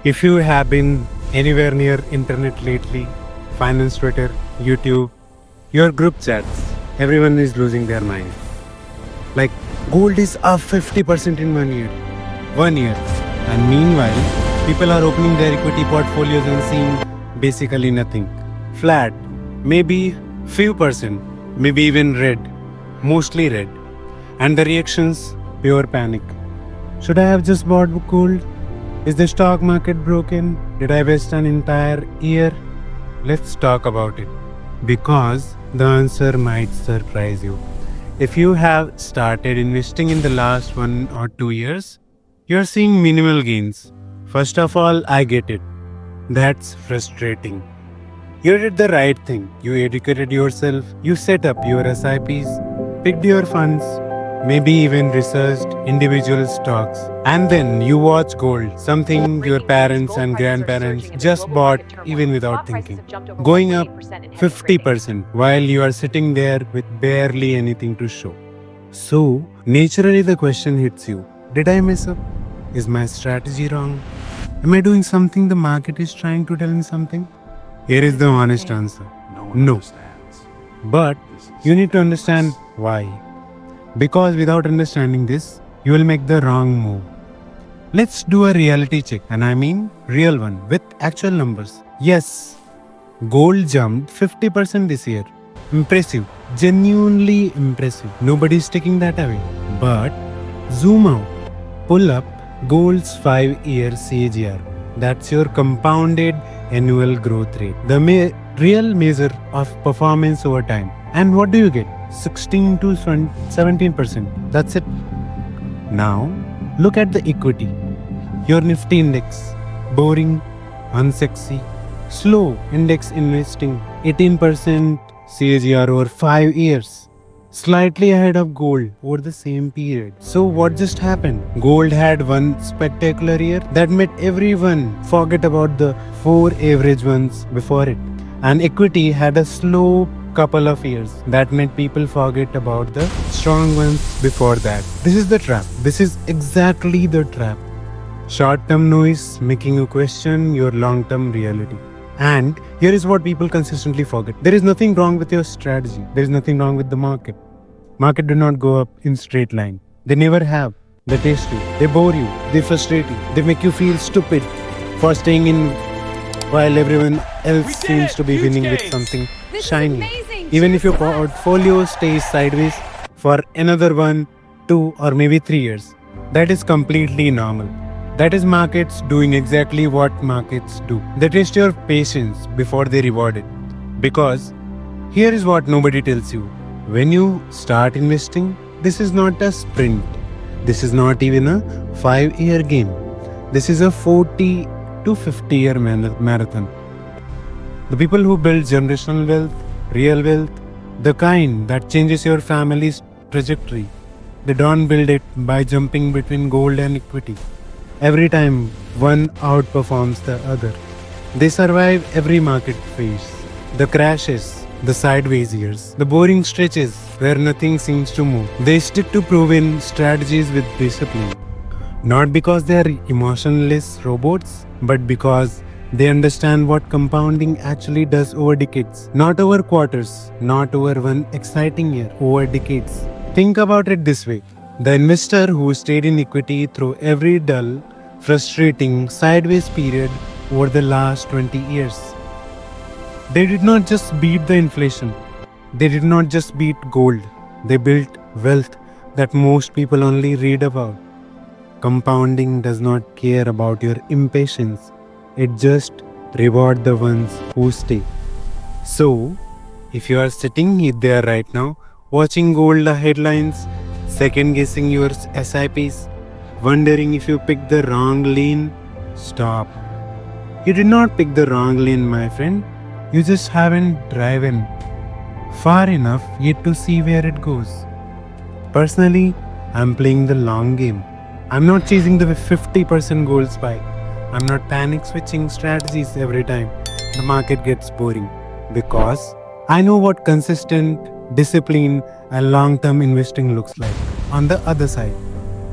If you have been anywhere near internet lately, finance Twitter, YouTube, your group chats, everyone is losing their mind. Like gold is up 50% in 1 year. 1 year. And meanwhile, people are opening their equity portfolios and seeing basically nothing. Flat, maybe few percent, maybe even red, mostly red. And the reactions, pure panic. Should I have just bought gold? Is the stock market broken? Did I waste an entire year? Let's talk about it. Because the answer might surprise you. If you have started investing in the last 1 or 2 years, you're seeing minimal gains. First of all, I get it. That's frustrating. You did the right thing. You educated yourself, you set up your SIPs, picked your funds, maybe even researched individual stocks. And then you watch gold, something your parents and grandparents just bought even without thinking. Going up 50% while you are sitting there with barely anything to show. So, naturally the question hits you. Did I mess up? Is my strategy wrong? Am I doing something the market is trying to tell me something? Here is the honest answer. No. But you need to understand why. Because without understanding this, you will make the wrong move. Let's do a reality check, and I mean real one with actual numbers. Yes, gold jumped 50% this year. Impressive, genuinely impressive. Nobody's taking that away. But zoom out, pull up gold's 5-year CAGR. That's your compounded annual growth rate, the real measure of performance over time. And what do you get? 16 to 17%. That's it. Now, look at the equity. Your Nifty index. Boring, unsexy, slow index investing. 18% CAGR over 5 years. Slightly ahead of gold over the same period. So what just happened? Gold had one spectacular year that made everyone forget about the 4 average ones before it. And equity had a slow couple of years that made people forget about the strong ones before that. This is the trap. This is exactly the trap. Short-term noise making you question your long-term reality. And here is what people consistently forget. There is nothing wrong with your strategy. There is nothing wrong with the market. Market do not go up in straight line. They never have. They test you. They bore you. They frustrate you. They make you feel stupid for staying in while everyone else seems to be winning with something shiny. Even if your portfolio stays sideways for another 1, 2, or maybe 3 years. That is completely normal. That is markets doing exactly what markets do. They test your patience before they reward it. Because here is what nobody tells you. When you start investing, this is not a sprint. This is not even a 5-year game. This is a 40 to 50-year marathon. The people who build generational wealth, real wealth, the kind that changes your family's trajectory, they don't build it by jumping between gold and equity. Every time one outperforms the other. They survive every market phase. The crashes, the sideways years, the boring stretches where nothing seems to move. They stick to proven strategies with discipline. Not because they are emotionless robots, but because they understand what compounding actually does over decades. Not over quarters, not over one exciting year, over decades. Think about it this way. The investor who stayed in equity through every dull, frustrating, sideways period over the last 20 years. They did not just beat the inflation. They did not just beat gold. They built wealth that most people only read about. Compounding does not care about your impatience. It just rewards the ones who stay. So, if you are sitting there right now, watching gold headlines, second guessing your SIPs, wondering if you picked the wrong lane, stop. You did not pick the wrong lane, my friend. You just haven't driven far enough yet to see where it goes. Personally, I'm playing the long game. I'm not chasing the 50% gold spike. I'm not panic switching strategies every time the market gets boring. Because I know what consistent, discipline, and long-term investing looks like on the other side.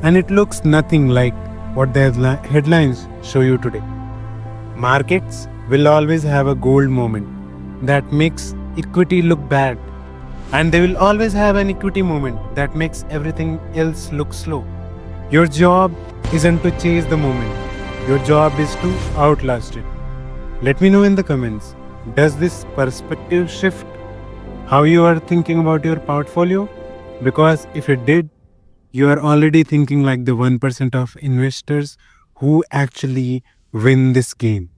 And it looks nothing like what the headlines show you today. Markets will always have a gold moment that makes equity look bad, and they will always have an equity moment that makes everything else look slow. Your job isn't to chase the moment, your job is to outlast it. Let me know in the comments, does this perspective shift how you are thinking about your portfolio? Because if it did, you are already thinking like the 1% of investors who actually win this game.